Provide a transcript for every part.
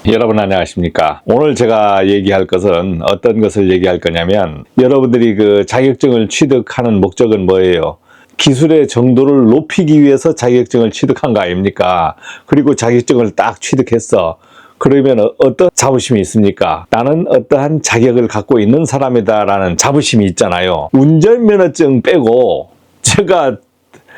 여러분 안녕하십니까? 오늘 제가 얘기할 것은 어떤 것을 얘기할 거냐면 여러분들이 그 자격증을 취득하는 목적은 뭐예요? 기술의 정도를 높이기 위해서 자격증을 취득한 거 아닙니까? 그리고 자격증을 딱 취득했어. 그러면 어떤 자부심이 있습니까? 나는 어떠한 자격을 갖고 있는 사람이다라는 자부심이 있잖아요. 운전면허증 빼고 제가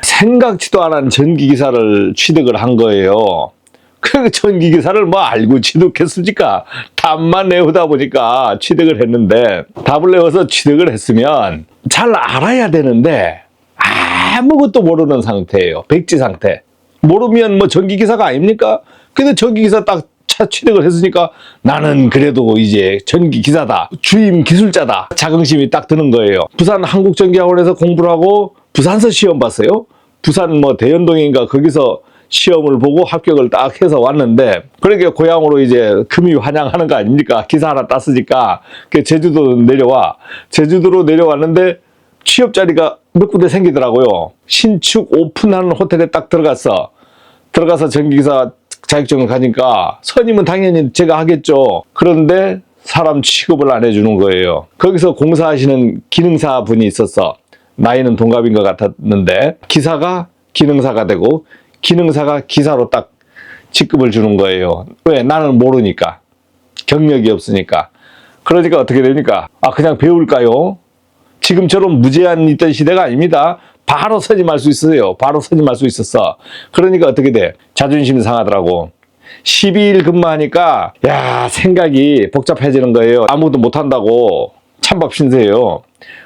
생각지도 않은 전기기사를 취득을 한 거예요. 그 전기기사를 뭐 알고 취득했습니까? 답만 외우다 보니까 취득을 했는데, 답을 외워서 취득을 했으면 잘 알아야 되는데 아무것도 모르는 상태예요. 백지 상태. 모르면 뭐 전기기사가 아닙니까? 근데 전기기사 딱 취득을 했으니까 나는 그래도 이제 전기기사다, 주임 기술자다, 자긍심이 딱 드는 거예요. 부산 한국전기학원에서 공부를 하고 부산서 시험 봤어요. 부산 뭐 대연동인가 거기서 시험을 보고 합격을 딱 해서 왔는데, 그러니까 고향으로 이제 금이 환영하는 거 아닙니까? 기사 하나 땄으니까. 제주도 내려와. 제주도로 내려왔는데 취업 자리가 몇 군데 생기더라고요. 신축 오픈하는 호텔에 딱 들어가서 전기기사 자격증을 가니까 선임은 당연히 제가 하겠죠. 그런데 사람 취급을 안 해주는 거예요. 거기서 공사하시는 기능사 분이 있었어. 나이는 동갑인 것 같았는데 기사가 기능사가 되고 기능사가 기사로 딱 직급을 주는 거예요. 왜? 나는 모르니까. 경력이 없으니까. 그러니까 어떻게 됩니까? 그냥 배울까요? 지금처럼 무제한 있던 시대가 아닙니다. 바로 선임할 수 있어요. 바로 선임할 수 있었어. 그러니까 어떻게 돼? 자존심 상하더라고. 12일 근무하니까 생각이 복잡해지는 거예요. 아무것도 못한다고 찬밥 신세예요.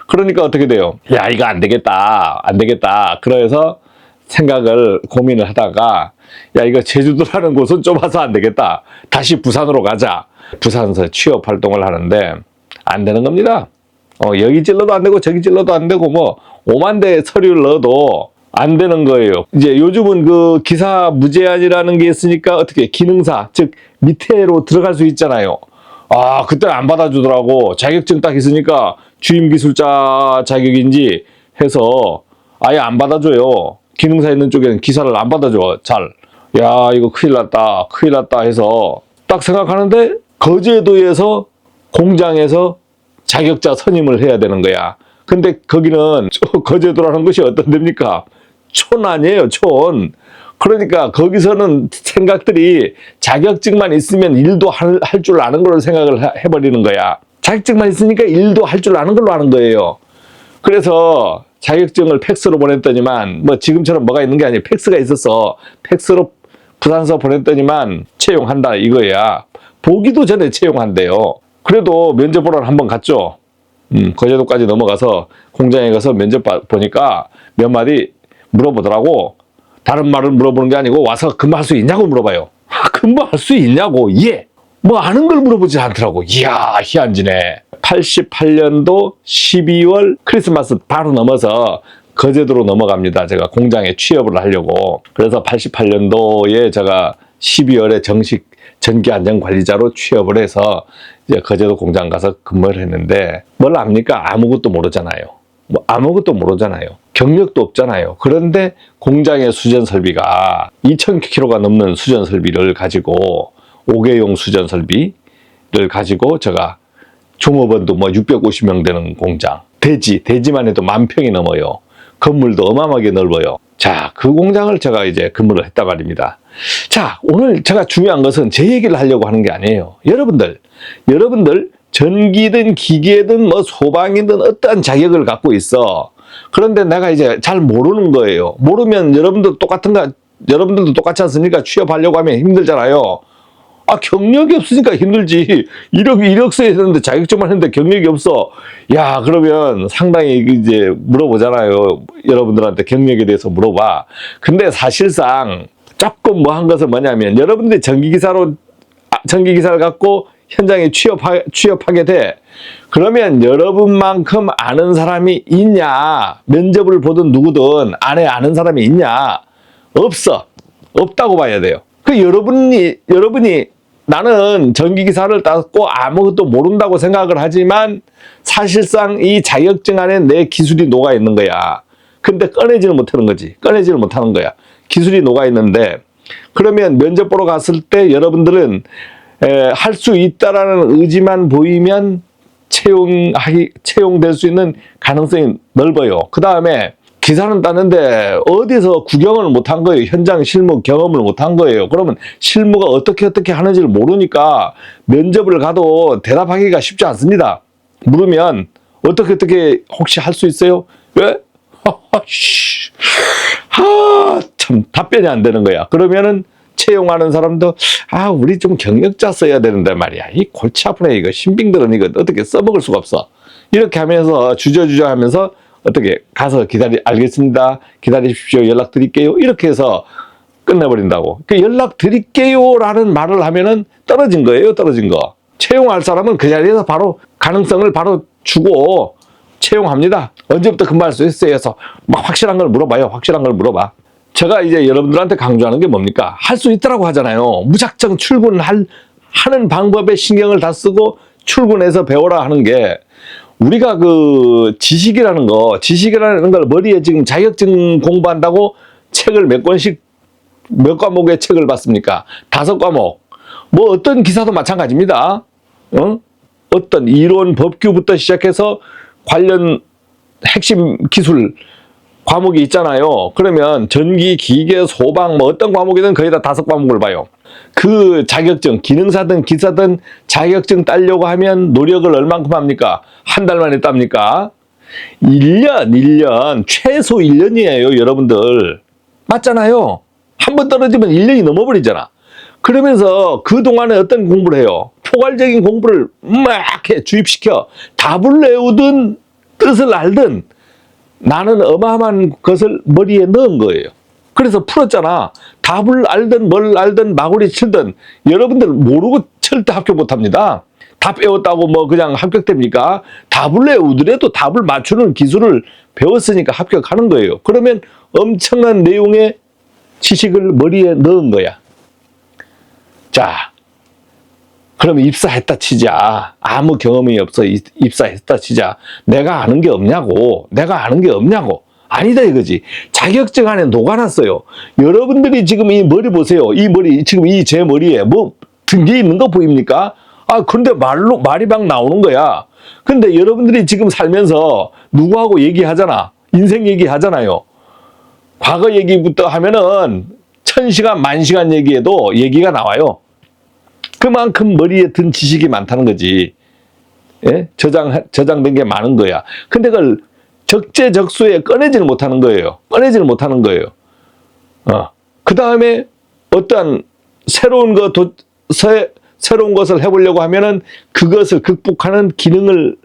그러니까 어떻게 돼요? 이거 안 되겠다. 안 되겠다. 그래서 생각을 고민을 하다가 이거 제주도라는 곳은 좁아서 안 되겠다. 다시 부산으로 가자. 부산에서 취업 활동을 하는데 안 되는 겁니다. 여기 찔러도 안 되고 저기 찔러도 안 되고 뭐 5만 대 서류를 넣어도 안 되는 거예요. 이제 요즘은 그 기사 무제한이라는 게 있으니까 어떻게 기능사, 즉 밑에로 들어갈 수 있잖아요. 그때는 안 받아주더라고. 자격증 딱 있으니까 주임 기술자 자격인지 해서 아예 안 받아줘요. 기능사 있는 쪽에는 기사를 안 받아줘. 잘. 이거 큰일 났다 해서 딱 생각하는데 거제도에서 공장에서 자격자 선임을 해야 되는 거야. 근데 거기는 거제도라는 것이 어떤 데입니까? 촌 아니에요, 촌. 그러니까 거기서는 생각들이 자격증만 있으면 일도 할 줄 아는 걸로 생각을 해버리는 거야. 자격증만 있으니까 일도 할 줄 아는 걸로 아는 거예요. 그래서 자격증을 팩스로 보냈더니만, 뭐 지금처럼 뭐가 있는 게 아니에요. 팩스가 있었어. 팩스로 부산서 보냈더니만 채용한다 이거야. 보기도 전에 채용한대요. 그래도 면접 보러 한번 갔죠. 거제도까지 넘어가서 공장에 가서 면접 보니까 몇 마디 물어보더라고. 다른 말을 물어보는 게 아니고 와서 근무할 수 있냐고 물어봐요. 근무할 수 있냐고? 예. 뭐 아는 걸 물어보지 않더라고. 이야, 희한지네. 88년도 12월 크리스마스 바로 넘어서 거제도로 넘어갑니다. 제가 공장에 취업을 하려고. 그래서 88년도에 제가 12월에 정식 전기안전관리자로 취업을 해서 이제 거제도 공장 가서 근무를 했는데, 뭘 압니까? 아무것도 모르잖아요. 아무것도 모르잖아요. 경력도 없잖아요. 그런데 공장의 수전 설비가 2,000kg가 넘는 수전 설비를 가지고 5개용 수전 설비를 가지고 제가 종업원도 뭐 650명 되는 공장, 대지만 해도 10,000평이 넘어요. 건물도 어마어마하게 넓어요. 자, 그 공장을 제가 이제 근무를 했단 말입니다. 자, 오늘 제가 중요한 것은 제 얘기를 하려고 하는 게 아니에요. 여러분들 전기든 기계든 뭐 소방이든 어떠한 자격을 갖고 있어. 그런데 내가 이제 잘 모르는 거예요. 모르면 여러분들도 똑같지 않습니까? 취업하려고 하면 힘들잖아요. 경력이 없으니까 힘들지. 이력서에 했는데 자격증만 했는데 경력이 없어. 그러면 상당히 이제 물어보잖아요. 여러분들한테 경력에 대해서 물어봐. 근데 사실상 조금 뭐 한 것은 뭐냐면, 여러분들이 전기기사를 갖고 현장에 취업하게 돼. 그러면 여러분만큼 아는 사람이 있냐? 면접을 보든 누구든 안에 아는 사람이 있냐? 없다고 봐야 돼요. 여러분이 나는 전기기사를 땄고 아무것도 모른다고 생각을 하지만 사실상 이 자격증 안에 내 기술이 녹아 있는 거야. 근데 꺼내지를 못하는 거지. 꺼내지를 못하는 거야. 기술이 녹아 있는데, 그러면 면접 보러 갔을 때 여러분들은 할 수 있다라는 의지만 보이면 채용될 수 있는 가능성이 넓어요. 그 다음에 기사는 땄는데 어디서 구경을 못한 거예요. 현장 실무 경험을 못한 거예요. 그러면 실무가 어떻게 하는지를 모르니까 면접을 가도 대답하기가 쉽지 않습니다. 물으면 어떻게 혹시 할 수 있어요? 왜? 참 답변이 안 되는 거야. 그러면은 채용하는 사람도 우리 좀 경력자 써야 되는데 말이야. 이 골치 아프네. 이거 신빙들은 이거 어떻게 써먹을 수가 없어. 이렇게 하면서 주저주저 하면서 어떻게 가서 알겠습니다. 기다리십시오. 연락드릴게요. 이렇게 해서 끝내버린다고. 그 연락드릴게요 라는 말을 하면은 떨어진 거예요. 떨어진 거. 채용할 사람은 그 자리에서 바로 가능성을 바로 주고 채용합니다. 언제부터 근무할 수 있어요? 해서 막 확실한 걸 물어봐요. 확실한 걸 물어봐. 제가 이제 여러분들한테 강조하는 게 뭡니까? 할 수 있다라고 하잖아요. 무작정 하는 방법에 신경을 다 쓰고 출근해서 배워라 하는 게 우리가 그 지식이라는 걸 머리에 지금 자격증 공부한다고 책을 몇 과목의 책을 봤습니까? 5과목. 뭐 어떤 기사도 마찬가지입니다. 어떤 이론 법규부터 시작해서 관련 핵심 기술 과목이 있잖아요. 그러면 전기, 기계, 소방 뭐 어떤 과목이든 거의 다 5과목을 봐요. 그 자격증, 기능사든 기사든 자격증 따려고 하면 노력을 얼만큼 합니까? 한 달 만에 땁니까? 1년, 최소 1년이에요, 여러분들. 맞잖아요. 한 번 떨어지면 1년이 넘어버리잖아. 그러면서 그동안에 어떤 공부를 해요? 포괄적인 공부를 막 해, 주입시켜. 답을 외우든 뜻을 알든 나는 어마어마한 것을 머리에 넣은 거예요. 그래서 풀었잖아. 답을 알든 뭘 알든 마구리 치든 여러분들 모르고 절대 합격 못합니다. 답 외웠다고 뭐 그냥 합격됩니까? 답을 외우더라도 답을 맞추는 기술을 배웠으니까 합격하는 거예요. 그러면 엄청난 내용의 지식을 머리에 넣은 거야. 자, 그럼 입사했다 치자. 아무 경험이 없어 입사했다 치자. 내가 아는 게 없냐고. 아니다 이거지. 자격증 안에 녹아놨어요. 여러분들이 지금 이 머리 보세요. 이 머리, 지금 제 머리에 뭐 등기 있는 거 보입니까? 근데 말이 막 나오는 거야. 근데 여러분들이 지금 살면서 누구하고 얘기하잖아. 인생 얘기하잖아요. 과거 얘기부터 하면은 1000시간, 10,000시간 얘기해도 얘기가 나와요. 그만큼 머리에 든 지식이 많다는 거지. 예? 저장된 게 많은 거야. 근데 그걸 적재적소에 꺼내지를 못하는 거예요. 그 다음에 어떠한 새로운 것을 해보려고 하면은 그것을 극복하는 기능을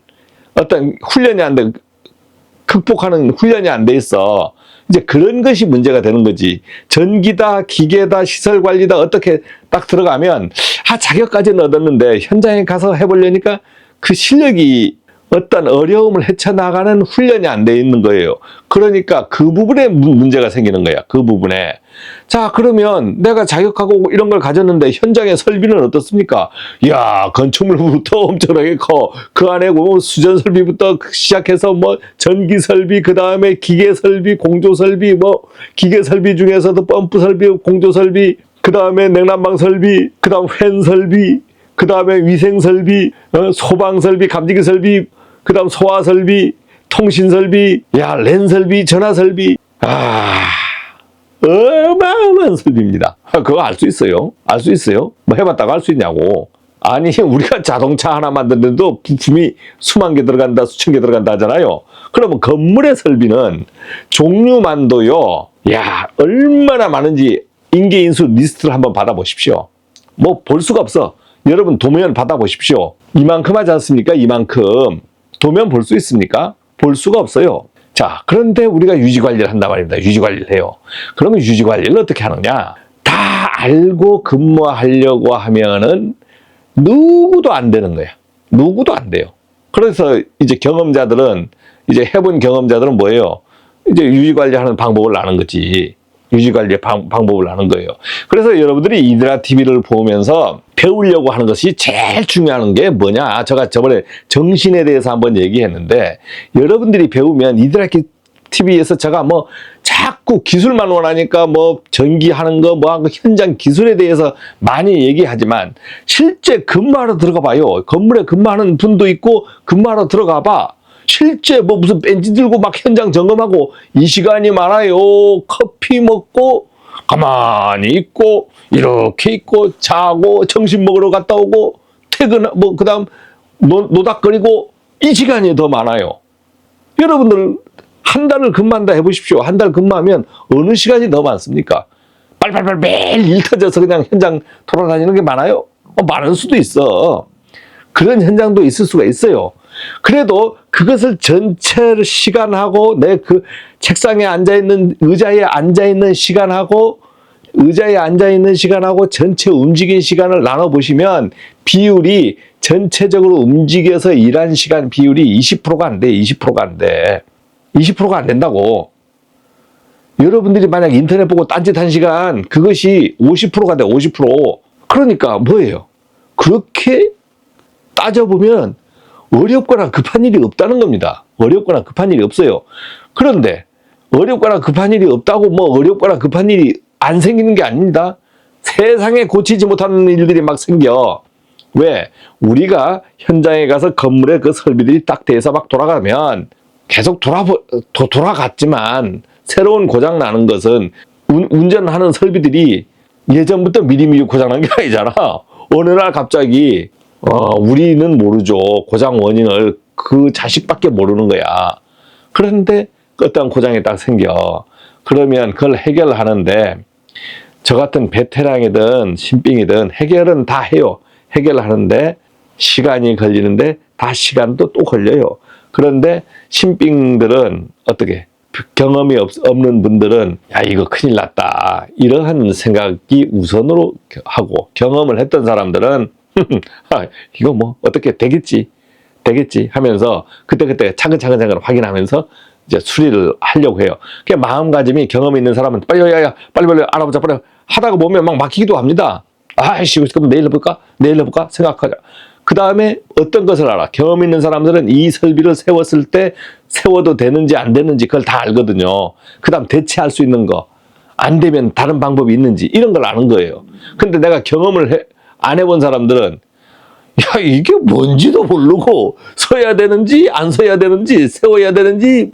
극복하는 훈련이 안 돼 있어. 이제 그런 것이 문제가 되는 거지. 전기다, 기계다, 시설 관리다 어떻게 딱 들어가면 자격까지는 얻었는데 현장에 가서 해보려니까 그 실력이 어떤 어려움을 헤쳐나가는 훈련이 안 돼 있는 거예요. 그러니까 그 부분에 문제가 생기는 거야. 그 부분에. 자, 그러면 내가 자격하고 이런 걸 가졌는데 현장의 설비는 어떻습니까? 이야, 건축물부터 엄청나게 커. 그 안에 뭐 수전 설비부터 시작해서 뭐 전기 설비, 그 다음에 기계 설비, 공조 설비, 뭐 기계 설비 중에서도 펌프 설비, 공조 설비, 그 다음에 냉난방 설비, 그 다음 팬 설비, 그 다음에 위생 설비, 소방 설비, 감지기 설비, 그 다음 소화 설비, 통신 설비, 랜 설비, 전화 설비. 어마어마한 설비입니다. 그거 알 수 있어요? 뭐 해봤다고 알 수 있냐고. 아니, 우리가 자동차 하나 만드는데도 부품이 수만 개 들어간다, 수천 개 들어간다 하잖아요. 그러면 건물의 설비는 종류만도요, 얼마나 많은지 인계인수 리스트를 한번 받아보십시오. 뭐 볼 수가 없어. 여러분 도면 받아보십시오. 이만큼 하지 않습니까? 이만큼. 도면 볼 수 있습니까? 볼 수가 없어요. 자, 그런데 우리가 유지관리를 한단 말입니다. 유지관리를 해요. 그러면 유지관리를 어떻게 하느냐? 다 알고 근무하려고 하면은 누구도 안 되는 거야. 누구도 안 돼요. 그래서 이제 해본 경험자들은 뭐예요? 이제 유지관리하는 방법을 아는 거지. 유지관리의 방법을 아는 거예요. 그래서 여러분들이 이드라 TV를 보면서 배우려고 하는 것이 제일 중요한 게 뭐냐? 제가 저번에 정신에 대해서 한번 얘기했는데 여러분들이 배우면 이드라 TV에서 제가 뭐 자꾸 기술만 원하니까 뭐 전기하는 거, 뭐 현장 기술에 대해서 많이 얘기하지만 실제 근무하러 들어가 봐요. 건물에 근무하는 분도 있고 근무하러 들어가 봐. 실제 뭐 무슨 벤치 들고 막 현장 점검하고 이 시간이 많아요. 커피 먹고 가만히 있고 이렇게 있고 자고 점심 먹으러 갔다 오고 퇴근 뭐 그다음 노닥거리고 이 시간이 더 많아요. 여러분들 한 달을 근무한다 해보십시오. 한 달 근무하면 어느 시간이 더 많습니까? 빨빨빨 매일 일 터져서 그냥 현장 돌아다니는 게 많아요? 많을 수도 있어. 그런 현장도 있을 수가 있어요. 그래도 그것을 전체 시간하고 내 그 책상에 앉아있는 의자에 앉아있는 시간하고 전체 움직인 시간을 나눠보시면 비율이 전체적으로 움직여서 일한 시간 비율이 20%가 안 돼. 20%가 안 돼. 20%가 안 된다고. 여러분들이 만약 인터넷 보고 딴짓한 시간 그것이 50%가 돼. 50%. 그러니까 뭐예요? 그렇게 따져보면 어렵거나 급한 일이 없다는 겁니다. 어렵거나 급한 일이 없어요. 그런데 어렵거나 급한 일이 없다고 뭐 어렵거나 급한 일이 안 생기는 게 아닙니다. 세상에 고치지 못하는 일들이 막 생겨. 왜? 우리가 현장에 가서 건물에 그 설비들이 딱 돼서 막 돌아가면 계속 돌아갔지만 새로운 고장 나는 것은 운전하는 설비들이 예전부터 미리미리 고장 난 게 아니잖아. 어느 날 갑자기 우리는 모르죠. 고장 원인을 그 자식밖에 모르는 거야. 그런데 어떤 고장이 딱 생겨. 그러면 그걸 해결하는데 저 같은 베테랑이든 신빙이든 해결은 다 해요. 해결하는데 시간이 걸리는데 다 시간도 또 걸려요. 그런데 신빙들은 어떻게 경험이 없는 분들은 야 이거 큰일 났다 이러한 생각이 우선으로 하고 경험을 했던 사람들은 이거 뭐 어떻게 되겠지 하면서 그때 차근차근 확인하면서 이제 수리를 하려고 해요. 그냥 마음가짐이 경험이 있는 사람은 빨리 알아보자 빨리 하다가 보면 막 막히기도 합니다. 아이씨 그럼 내일 해볼까 생각하자. 그 다음에 어떤 것을 알아? 경험 있는 사람들은 이 설비를 세웠을 때 세워도 되는지 안 되는지 그걸 다 알거든요. 그 다음 대체할 수 있는 거, 안 되면 다른 방법이 있는지 이런 걸 아는 거예요. 근데 내가 경험을 안 해본 사람들은 야 이게 뭔지도 모르고 서야 되는지 안 서야 되는지 세워야 되는지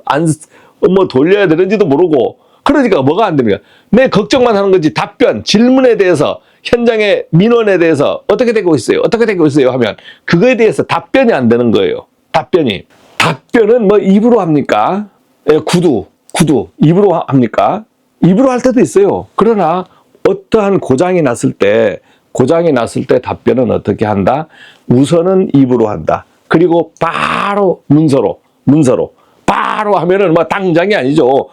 뭐 돌려야 되는지도 모르고 그러니까 뭐가 안 됩니까? 내 걱정만 하는 거지 답변, 질문에 대해서 현장의 민원에 대해서 어떻게 되고 있어요 하면 그거에 대해서 답변이 안 되는 거예요. 답변은 뭐 입으로 합니까? 구두 입으로 합니까? 입으로 할 때도 있어요. 그러나 어떠한 고장이 났을 때 답변은 어떻게 한다? 우선은 입으로 한다. 그리고 바로 문서로 바로 하면은 뭐 당장이 아니죠.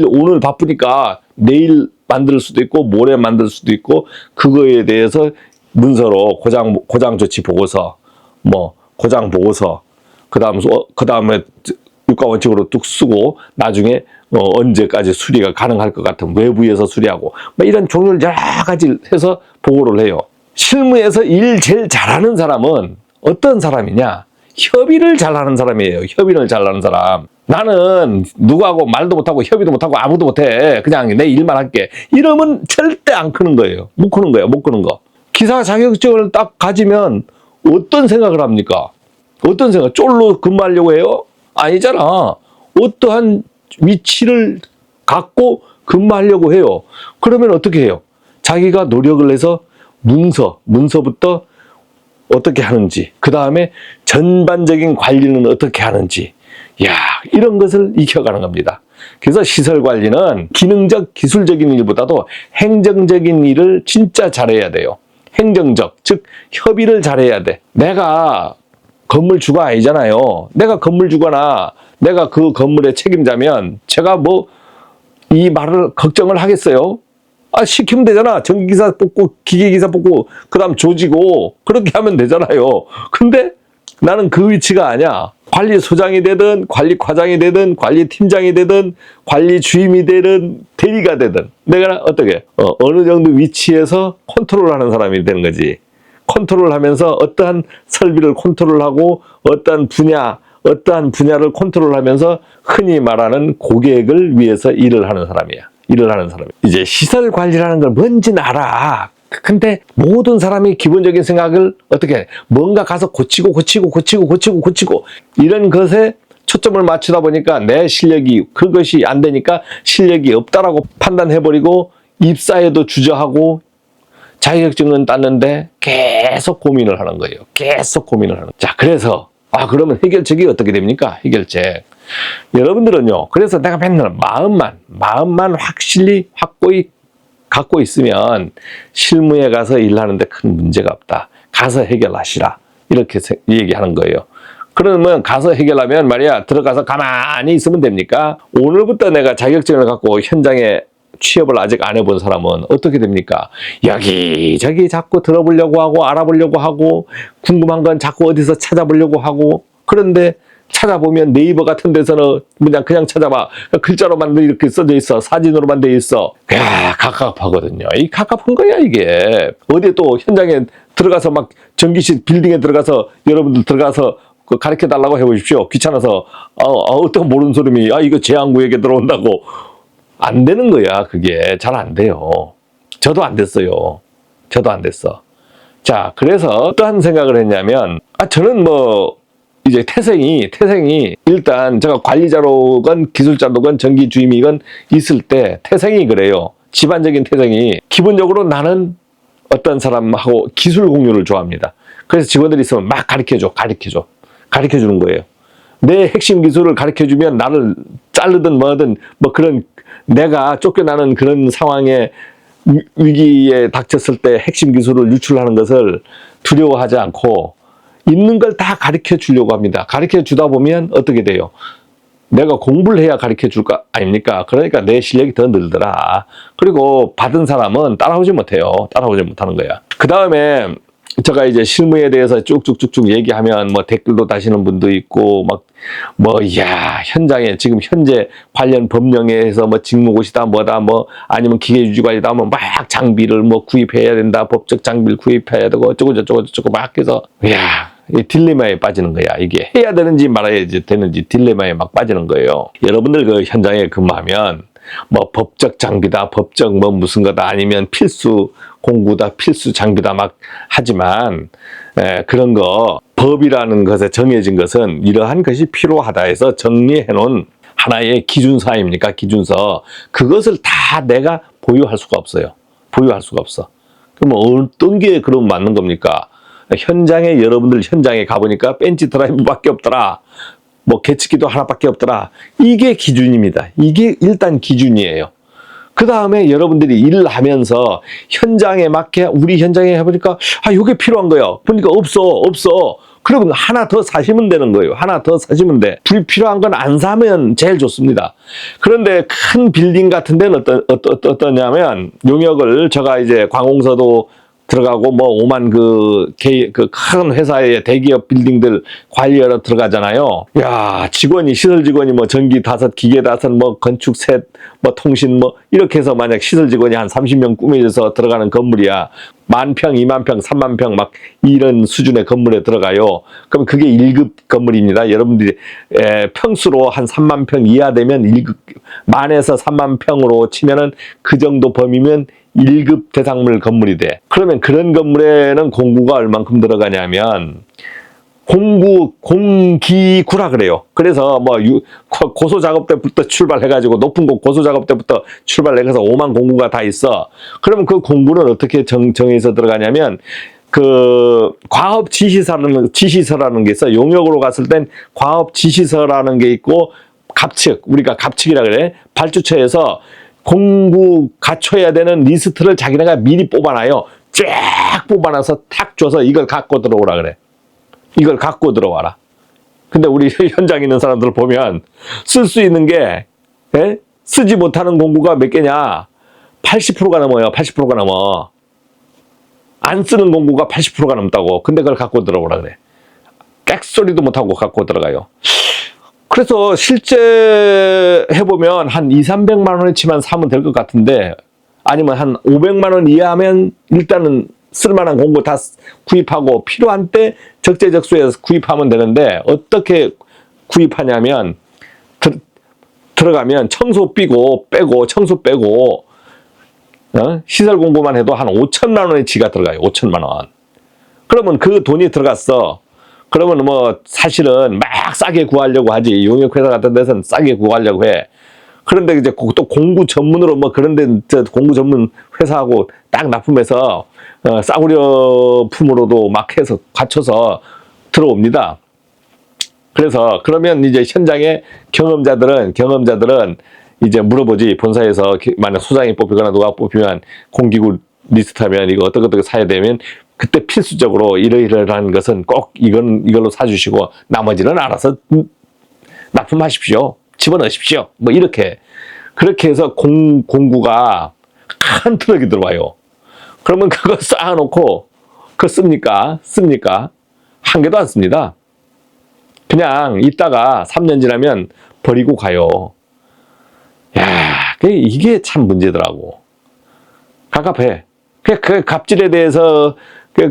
오늘 바쁘니까 내일 만들 수도 있고 모레 만들 수도 있고 그거에 대해서 문서로 고장 조치 보고서 고장 보고서 그다음에 유가 원칙으로 뚝 쓰고 나중에 언제까지 수리가 가능할 것 같은 외부에서 수리하고 이런 종류를 여러 가지 해서 보고를 해요. 실무에서 일 제일 잘하는 사람은 어떤 사람이냐? 협의를 잘하는 사람이에요. 협의를 잘하는 사람. 나는 누구하고 말도 못하고 협의도 못하고 아무도 못해. 그냥 내 일만 할게. 이러면 절대 안 크는 거예요. 못 크는 거. 기사 자격증을 딱 가지면 어떤 생각을 합니까? 어떤 생각? 쫄로 근무하려고 해요? 아니잖아. 어떠한 위치를 갖고 근무하려고 해요. 그러면 어떻게 해요? 자기가 노력을 해서 문서부터 어떻게 하는지, 그 다음에 전반적인 관리는 어떻게 하는지, 이런 것을 익혀가는 겁니다. 그래서 시설 관리는 기능적, 기술적인 일보다도 행정적인 일을 진짜 잘해야 돼요. 행정적, 즉 협의를 잘해야 돼. 내가 건물주가 아니잖아요. 내가 건물주거나 내가 그 건물의 책임자면 제가 이 말을 걱정을 하겠어요? 시키면 되잖아. 전기기사 뽑고 기계기사 뽑고 그 다음 조지고 그렇게 하면 되잖아요. 근데 나는 그 위치가 아니야. 관리소장이 되든 관리과장이 되든 관리팀장이 되든 관리주임이 되든 대리가 되든 내가 어떻게 어느 정도 위치에서 컨트롤하는 사람이 되는 거지. 컨트롤하면서 어떠한 설비를 컨트롤하고 어떠한 분야 어떠한 분야를 컨트롤하면서 흔히 말하는 고객을 위해서 일을 하는 사람이야. 일을 하는 사람이야. 이제 시설 관리라는 걸 뭔지는 알아. 근데 모든 사람이 기본적인 생각을 어떻게 해? 뭔가 가서 고치고 이런 것에 초점을 맞추다 보니까 내 실력이 그것이 안 되니까 실력이 없다라고 판단해버리고 입사에도 주저하고 자격증은 땄는데 계속 고민을 하는 거예요. 계속 고민을 하는 거예요. 자, 그래서 그러면 해결책이 어떻게 됩니까? 해결책. 여러분들은요. 그래서 내가 맨날 마음만 확실히 확고히 갖고 있으면 실무에 가서 일하는데 큰 문제가 없다. 가서 해결하시라. 이렇게 얘기하는 거예요. 그러면 가서 해결하면 말이야 들어가서 가만히 있으면 됩니까? 오늘부터 내가 자격증을 갖고 현장에 취업을 아직 안 해본 사람은 어떻게 됩니까? 여기저기 자꾸 들어보려고 하고 알아보려고 하고 궁금한 건 자꾸 어디서 찾아보려고 하고 그런데 찾아보면 네이버 같은 데서는 그냥 찾아봐. 글자로만 이렇게 써져 있어. 사진으로만 돼 있어. 야, 갑갑하거든요. 이 갑갑한 거야, 이게. 어디에 또 현장에 들어가서 막 전기실 빌딩에 들어가서 여러분들 들어가서 가르쳐 달라고 해보십시오. 귀찮아서. 어떤 모르는 소름이, 이거 제한구역에 들어온다고. 안 되는 거야, 그게. 잘 안 돼요. 저도 안 됐어요. 저도 안 됐어. 자, 그래서 어떠한 생각을 했냐면, 저는 이제 태생이 일단 제가 관리자로건 기술자로건 전기 주임이건 있을 때 태생이 그래요. 집안적인 태생이 기본적으로 나는 어떤 사람하고 기술 공유를 좋아합니다. 그래서 직원들이 있으면 막 가르쳐 주는 거예요. 내 핵심 기술을 가르쳐 주면 나를 자르든 뭐든 그런 내가 쫓겨나는 그런 상황에 위기에 닥쳤을 때 핵심 기술을 유출하는 것을 두려워하지 않고 있는 걸 다 가르쳐 주려고 합니다. 가르쳐 주다 보면 어떻게 돼요? 내가 공부를 해야 가르쳐 줄 거 아닙니까? 그러니까 내 실력이 더 늘더라. 그리고 받은 사람은 따라오지 못해요. 따라오지 못하는 거야. 그 다음에 제가 이제 실무에 대해서 쭉쭉쭉쭉 얘기하면 댓글도 다시는 분도 있고 현장에 지금 현재 관련 법령에서 직무고시다 아니면 기계유지관이다 막 장비를 구입해야 된다. 법적 장비를 구입해야 되고 어쩌고 막 해서 이 딜레마에 빠지는 거야. 이게 해야 되는지 말아야 되는지 딜레마에 막 빠지는 거예요. 여러분들 그 현장에 근무하면 법적 장비다, 법적 무슨 거다, 아니면 필수 공구다, 필수 장비다 막 하지만 그런 거 법이라는 것에 정해진 것은 이러한 것이 필요하다 해서 정리해 놓은 하나의 기준서 기준서. 그것을 다 내가 보유할 수가 없어요. 보유할 수가 없어. 그럼 어떤 게 그럼 맞는 겁니까? 현장에 여러분들 현장에 가보니까 벤치 드라이브밖에 없더라. 계측기도 하나밖에 없더라. 이게 기준입니다. 이게 일단 기준이에요. 그 다음에 여러분들이 일을 하면서 현장에 맞게 우리 현장에 해보니까 이게 필요한 거예요. 보니까 없어. 그러면 하나 더 사시면 되는 거예요. 하나 더 사시면 돼. 불필요한 건 안 사면 제일 좋습니다. 그런데 큰 빌딩 같은 데는 어떠냐면 용역을 제가 이제 관공서도 들어가고 5만 큰 회사의 대기업 빌딩들 관리하러 들어가잖아요. 야, 시설 직원이 전기 5, 기계 5, 건축 셋, 통신 이렇게 해서 만약 시설 직원이 한 30명 꾸며져서 들어가는 건물이야. 10,000평, 20,000평, 30,000평 이런 수준의 건물에 들어가요. 그럼 그게 1급 건물입니다. 여러분들이 평수로 한 30,000평 이하 되면 1급, 10,000에서 30,000평으로 치면은 그 정도 범위면 1급 대상물 건물이 돼. 그러면 그런 건물에는 공구가 얼만큼 들어가냐면 공기구라 그래요. 그래서 고소 작업 때부터 출발해가지고 높은 고소 작업 때부터 출발해서 5만 공구가 다 있어. 그러면 그 공구는 어떻게 정해서 들어가냐면 과업 지시서라는 게 있어. 용역으로 갔을 땐 과업 지시서라는 게 있고 우리가 갑측이라 그래. 발주처에서 공구 갖춰야 되는 리스트를 자기네가 미리 뽑아놔요. 쫙 뽑아놔서 탁 줘서 이걸 갖고 들어오라 그래. 이걸 갖고 들어와라. 근데 우리 현장에 있는 사람들 보면 쓸 수 있는 게 쓰지 못하는 공구가 몇 개냐? 80%가 넘어요. 80%가 넘어. 안 쓰는 공구가 80%가 넘다고. 근데 그걸 갖고 들어오라 그래. 깍소리도 못하고 갖고 들어가요. 그래서 실제 해보면 한 200~300만 원어치만 사면 될 것 같은데 아니면 한 500만 원 이하면 일단은 쓸만한 공구 다 구입하고 필요한 때 적재적소에서 구입하면 되는데 어떻게 구입하냐면 들어가면 청소 빼고 청소 빼고 시설 공부만 해도 한 5천만 원의 지가 들어가요. 5천만 원. 그러면 그 돈이 들어갔어. 그러면 뭐 사실은 막 싸게 구하려고 하지. 용역회사 같은 데서는 싸게 구하려고 해. 그런데 이제 또 공구 전문으로 뭐 그런데 공구 전문 회사하고 딱 납품해서 싸구려 품으로도 막 해서 갖춰서 들어옵니다. 그래서 그러면 이제 현장에 경험자들은 이제 물어보지. 본사에서 만약 소장이 뽑히거나 누가 뽑히면 공기구 리스트하면 이거 어떻게 사야 되면 그때 필수적으로 이러이러한 것은 꼭 이걸로 사주시고 나머지는 알아서 납품하십시오. 집어넣으십시오. 뭐 이렇게 그렇게 해서 공구가 큰 트럭이 들어와요. 그러면 그거 쌓아놓고 그거 씁니까? 한 개도 안 씁니다. 그냥 있다가 3년 지나면 버리고 가요. 야, 이게 참 문제더라고. 갑갑해. 그 갑질에 대해서 그냥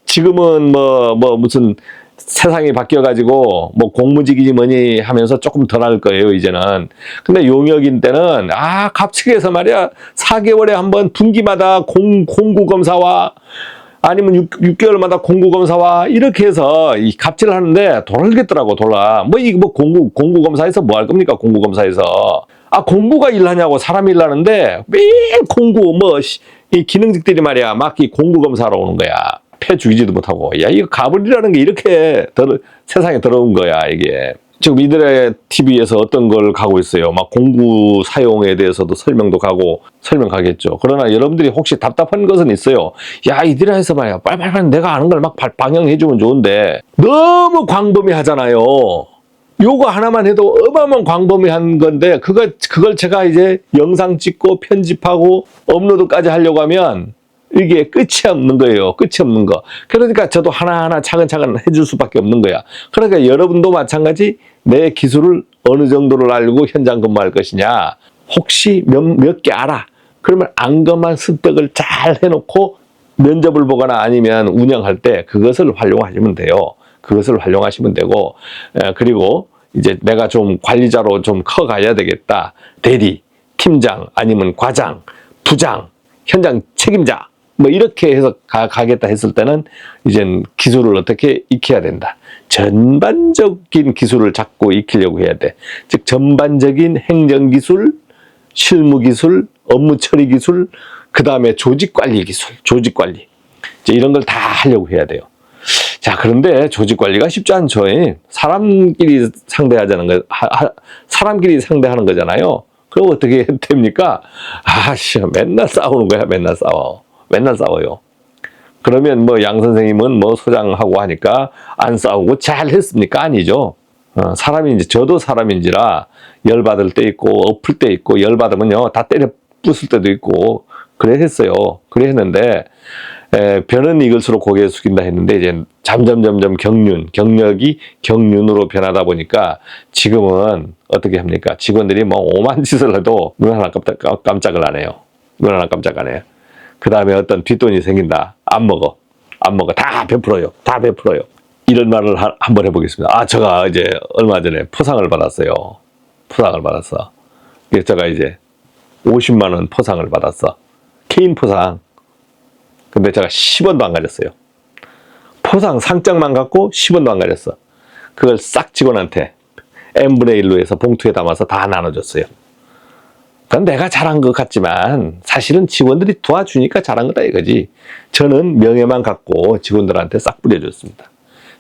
지금은 뭐 무슨 세상이 바뀌어가지고 뭐 공무직이니 뭐니 하면서 조금 덜 할 거예요 이제는. 근데 용역인 때는 갑질에서 말이야 4개월에 한 번 분기마다 공구 검사와 아니면 6개월마다 공구 검사와 이렇게 해서 이 갑질을 하는데 돌겠더라고 돌아. 뭐 공구 검사에서 뭐 할 겁니까 공구 검사에서. 공구가 일하냐고 사람이 일하는데 매일 공구 이 기능직들이 말이야 막 이 공구 검사하러 오는 거야. 폐 죽이지도 못하고. 야, 이거 가불이라는 게 이렇게 세상에 더러운 거야, 이게. 지금 이들의 TV에서 어떤 걸 가고 있어요. 막 공구 사용에 대해서도 설명 가겠죠. 그러나 여러분들이 혹시 답답한 것은 있어요. 야, 이들에서 말이야. 빨리 내가 아는 걸 막 방영해주면 좋은데. 너무 광범위하잖아요. 요거 하나만 해도 어마어마한 광범위한 건데, 그걸 제가 이제 영상 찍고 편집하고 업로드까지 하려고 하면 이게 끝이 없는 거예요. 끝이 없는 거. 그러니까 저도 하나하나 차근차근 해줄 수밖에 없는 거야. 그러니까 여러분도 마찬가지 내 기술을 어느 정도를 알고 현장 근무할 것이냐. 혹시 몇 개 알아. 그러면 안검한 습득을 잘 해놓고 면접을 보거나 아니면 운영할 때 그것을 활용하시면 돼요. 그것을 활용하시면 되고, 그리고 이제 내가 좀 관리자로 좀 커가야 되겠다. 대리, 팀장, 아니면 과장, 부장, 현장 책임자, 뭐 이렇게 해서 가겠다 했을 때는 이젠 기술을 어떻게 익혀야 된다. 전반적인 기술을 자꾸 익히려고 해야 돼. 즉 전반적인 행정기술, 실무기술, 업무 처리 기술, 그 다음에 조직관리 기술, 조직관리. 이제 이런 걸 다 하려고 해야 돼요. 자, 그런데 조직관리가 쉽지 않죠. 사람끼리 사람끼리 상대하는 거잖아요. 그럼 어떻게 됩니까? 맨날 싸우는 거야. 맨날 싸워요. 그러면 뭐 양 선생님은 뭐 소장하고 하니까 안 싸우고 잘 했습니까? 아니죠. 저도 사람인지라 열받을 때 있고, 엎을 때 있고, 열받으면요, 다 때려 부술 때도 있고, 그래 했어요. 그래 했는데, 변은 익을수록 고개 숙인다 했는데, 이제 점점 경력이 경륜으로 변하다 보니까 지금은 어떻게 합니까? 직원들이 뭐 오만 짓을 해도 눈 하나 깜짝을 안 해요. 그 다음에 어떤 뒷돈이 생긴다. 안 먹어. 다 베풀어요. 이런 말을 한번 해보겠습니다. 제가 이제 얼마 전에 포상을 받았어요. 그래서 제가 이제 50만 원 포상을 받았어. 개인 포상. 근데 제가 10원도 안 가졌어요. 포상 상장만 갖고 10원도 안 가졌어. 그걸 싹 직원한테 n분의 1로 해서 봉투에 담아서 다 나눠줬어요. 그건 내가 잘한 것 같지만 사실은 직원들이 도와주니까 잘한 거다 이거지. 저는 명예만 갖고 직원들한테 싹 뿌려줬습니다.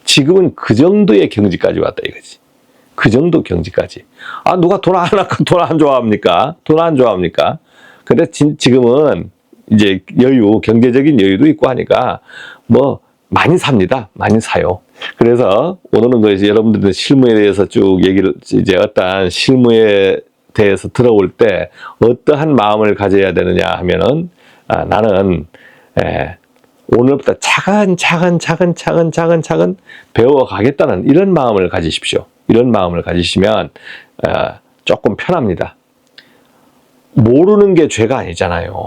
지금은 그 정도의 경지까지 왔다 이거지. 그 정도 경지까지. 누가 돈 안 좋아합니까? 근데 지금은 이제 경제적인 여유도 있고 하니까 뭐 많이 삽니다. 많이 사요. 그래서 오늘은 이제 여러분들은 실무에 대해서 쭉 얘기를 이제 어떠한 실무에 대해서 들어올 때 어떠한 마음을 가져야 되느냐 하면은 나는 오늘부터 차근차근 배워가겠다는 이런 마음을 가지십시오. 이런 마음을 가지시면 조금 편합니다. 모르는 게 죄가 아니잖아요.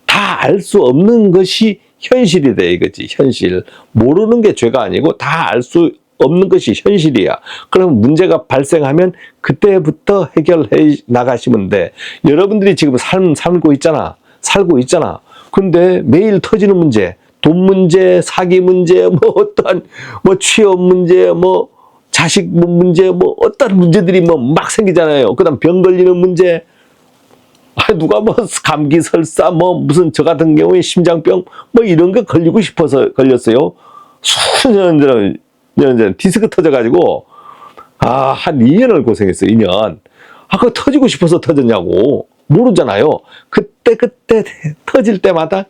다 알 수 없는 것이 현실이 돼 이거지. 현실. 모르는 게 죄가 아니고 다 알 수 없는 것이 현실이야. 그럼 문제가 발생하면 그때부터 해결해 나가시면 돼. 여러분들이 지금 살고 있잖아. 근데 매일 터지는 문제, 돈 문제, 사기 문제, 뭐 어떠한 뭐 취업 문제, 뭐 자식 문제, 뭐 어떤 문제들이 뭐 막 생기잖아요. 그다음 병 걸리는 문제. 누가 뭐 감기 설사 뭐 무슨 저 같은 경우에 심장병 뭐 이런 거 걸리고 싶어서 걸렸어요. 수년 전 디스크 터져가지고 한 2년을 고생했어요. 2년. 그거 터지고 싶어서 터졌냐고 모르잖아요. 그때 터질 때마다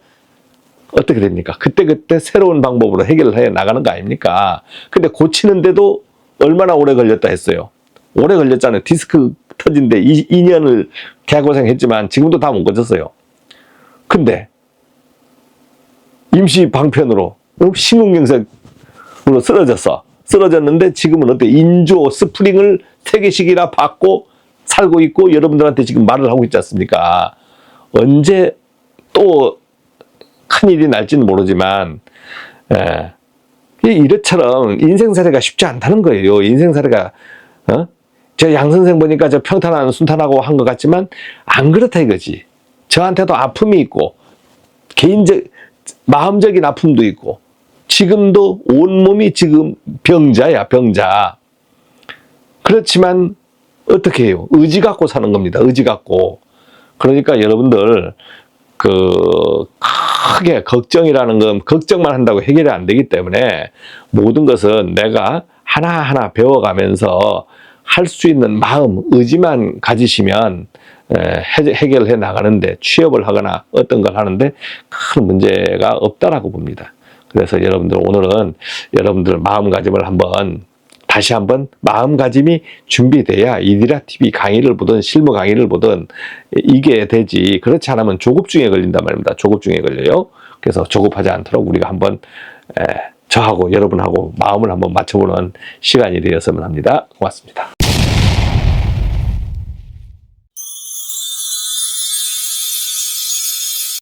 어떻게 됩니까? 그때 새로운 방법으로 해결을 해 나가는 거 아닙니까? 근데 고치는데도 얼마나 오래 걸렸다 했어요. 오래 걸렸잖아요. 디스크 터진데 2년을 개고생했지만 지금도 다 못 고쳤어요. 근데 임시 방편으로 심근경색으로 쓰러졌는데 지금은 어때? 인조 스프링을 3개씩이나 받고 살고 있고 여러분들한테 지금 말을 하고 있지 않습니까? 언제 또 큰일이 날지는 모르지만 이것처럼 인생사례가 쉽지 않다는 거예요. 인생사례가 저 양 선생 보니까 저 평탄한 순탄하고 한 것 같지만 안 그렇다 이거지. 저한테도 아픔이 있고 마음적인 아픔도 있고 지금도 온몸이 지금 병자야. 그렇지만 어떻게 해요? 의지 갖고 사는 겁니다. 의지 갖고. 그러니까 여러분들 크게 걱정이라는 건 걱정만 한다고 해결이 안 되기 때문에 모든 것은 내가 하나하나 배워가면서 할 수 있는 마음, 의지만 가지시면 해결해 나가는데 취업을 하거나 어떤 걸 하는데 큰 문제가 없다라고 봅니다. 그래서 여러분들 오늘은 여러분들 마음가짐을 다시 한번 마음가짐이 준비돼야 이디라 TV 강의를 보든 실무 강의를 보든 이게 되지. 그렇지 않으면 조급증에 걸린단 말입니다. 조급증에 걸려요. 그래서 조급하지 않도록 우리가 한번 저하고 여러분하고 마음을 한번 맞춰보는 시간이 되었으면 합니다. 고맙습니다.